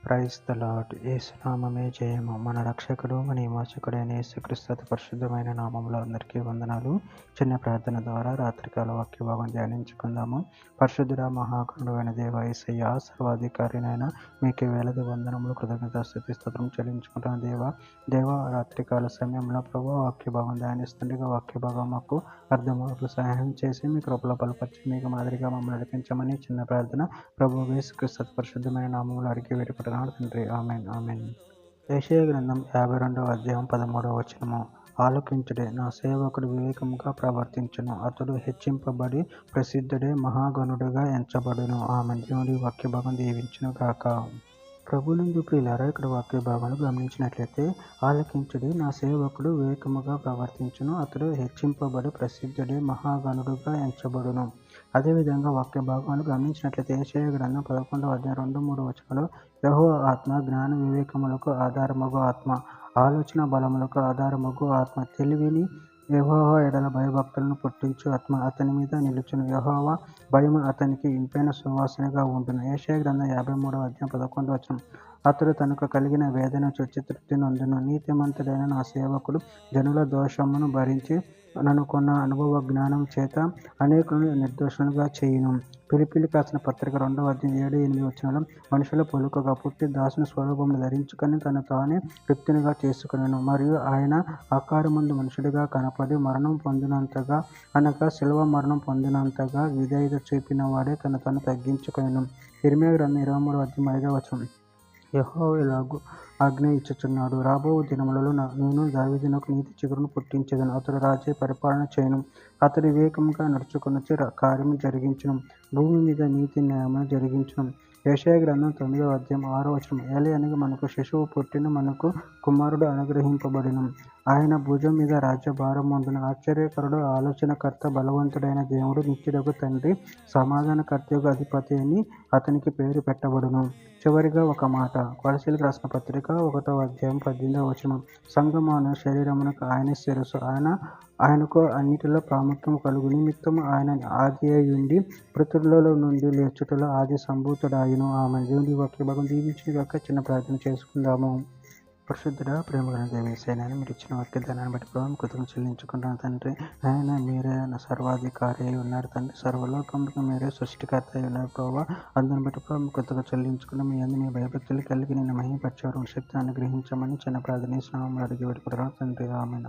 Praise the lord. యేసునామమే జయము. మన రక్షకుడు, మన విమోచకుడైన యేసుక్రీస్తు అతి పరిశుద్ధమైన నామంలో అందరికీ వందనాలు. చిన్న ప్రార్థన ద్వారా రాత్రికాల వాక్య భాగం ధ్యానించుకుందాము. పరిశుద్ధుడ, మహాకరుడైన దేవ యేసయ్య, సర్వాధికారినైన మీకే వేలది వందనములు, కృతజ్ఞతాస్తుతి స్తోత్రం చెల్లించుకుంటున్న దేవ రాత్రికాల సమయంలో ప్రభు వాక్య భాగం ధ్యానిస్తుండగా వాక్య భాగం మాకు అర్థమవులకు సహాయం చేసి మీ కృపలో బలపరిచి మీకు మాదిరిగా మమ్మల్ని నడిపించమని చిన్న ప్రార్థన ప్రభు యేసుక్రీస్తు పరిశుద్ధమైన నామములో అడిగి వేడుకుంటున్నాను తండ్రి. Amen amen. యెషయా గ్రంథం 52వ అధ్యాయం 13వ వచనము. ఆలకించుడే, నా సేవకుడు వివేకముగా ప్రవర్తించును, అతడు హెచ్చింపబడి ప్రసిద్ధుడే మహాగణుడుగా ఎంచబడును. ఆమెన్. దేవుని వాక్య భాగం దీవించును గాక. ప్రభునందు ప్రియులారా, ఇక్కడ వాక్య భాగాలు గమనించినట్లయితే, ఆలకించుడి, నా సేవకుడు వివేకముగా ప్రవర్తించును, అతడు హెచ్చింపబడి ప్రసిద్ధుడే మహాగణుడుగా ఎంచబడును. అదేవిధంగా వాక్య భాగాలు గమనించినట్లయితే యెషయా గ్రంథం 11వ అధ్యాయం 2-3 వచనాలు, యెహోవా ఆత్మ జ్ఞాన వివేకములకు ఆధారమగు ఆత్మ, ఆలోచన బలములకు ఆధారమగు ఆత్మ, తెలివిని యెహోవా ఎడల భయభక్తులను పుట్టించు ఆత్మ అతని మీద నిలుచును. యెహోవా భయము అతనికి ఇంపైన సువాసనగా ఉండును. యెషయా గ్రంథం 53వ అధ్యాయం 11వ వచనం, అతడు తనకు కలిగిన వేదన చూచి తృప్తి నొందును. నీతిమంతుడైన నా సేవకుడు జనుల దోషమును భరించి ననుకున్న అనుభవ జ్ఞానం చేత అనేకులను నిర్దోషులుగా చేయును. ఫిలిప్పీయులకు రాసిన పత్రిక 2వ అధ్యాయం 7-8 వచనాలు, మనుషుల పొలుకగా పుట్టి దాసుని స్వరూపమును ధరించుకొని తను తానే తృప్తినిగా చేసుకునేను. మరియు ఆయన ఆకారమందు మనుషుడిగా కనపడి మరణం పొందినంతగా, అనగా శిలువ మరణం పొందినంతగా విధేయత చూపిన వాడే తను తగ్గించుకొనెను. ఇర్మీయా గ్రంథం 23వ అధ్యాయం 5వ వచనం, యెహోవా ఇలాగు ఆజ్ఞ ఇచ్చుచున్నాడు, రాబో దినములలో నేను దావీదునకు నీతి చిగురును పుట్టించెదను, అతడు రాజ్య పరిపాలన చేయును, అతడు వివేకముగా నడుచుకొనుచు కార్యము జరిగించును, భూమి మీద నీతి న్యాయమును జరిగించును. యెషయా గ్రంథం 9వ అధ్యాయం 6వ వచనం, ఏలయనగా మనకు శిశువు పుట్టిన, మనకు కుమారుడు అనుగ్రహింపబడిను, ఆయన భుజం మీద రాజ్యభారముండును. ఆశ్చర్యకరుడు, ఆలోచనకర్త, బలవంతుడైన దేవుడు, నిత్యుడగు తండ్రి, సమాధానకర్తయగు అధిపతి అని అతనికి పేరు పెట్టబడును. చివరిగా ఒక మాట, కొలస్సీయులకు రాసిన పత్రిక 1వ అధ్యాయం 18వ వచనం, సంగమాను శరీరమునకు ఆయనే శిరస్సు, ఆయనకు అన్నిటిలో ప్రాముఖ్యం కలుగు నిమిత్తము ఆయన ఆది అయ్యుండి మృతులలో నుండి లేచుటలో ఆది సంభూతుడాయును. ఆమె. దేవుని వాక్య భాగం దీవించిన గాక. చిన్న ప్రార్థన చేసుకుందాము. పరిశుద్ధుడా, ప్రేమగల దేవేశైనా మీరు ఇచ్చిన వాక్యదానాన్ని బట్టి ప్రభావం కృతజ్ఞతలు చెల్లించుకుంటాను తండ్రి. ఆయన మీరే సర్వాధికారి అయి ఉన్నారు తండ్రి, సర్వలోకములకు మీరే సృష్టికర్త అయి ఉన్నారు ప్రభావ. అందరిని బట్టి ప్రభావం కృతజ్ఞతలు చెల్లించుకుని మీ అందరి మీ భయభక్తులు కలిగి నిన్ను మహిమపరిచేవారు శక్తిని అనుగ్రహించమని చిన్న ప్రార్థన స్నామం అడిగి పెట్టుకుంటున్నాను తండ్రి. ఆమెన్.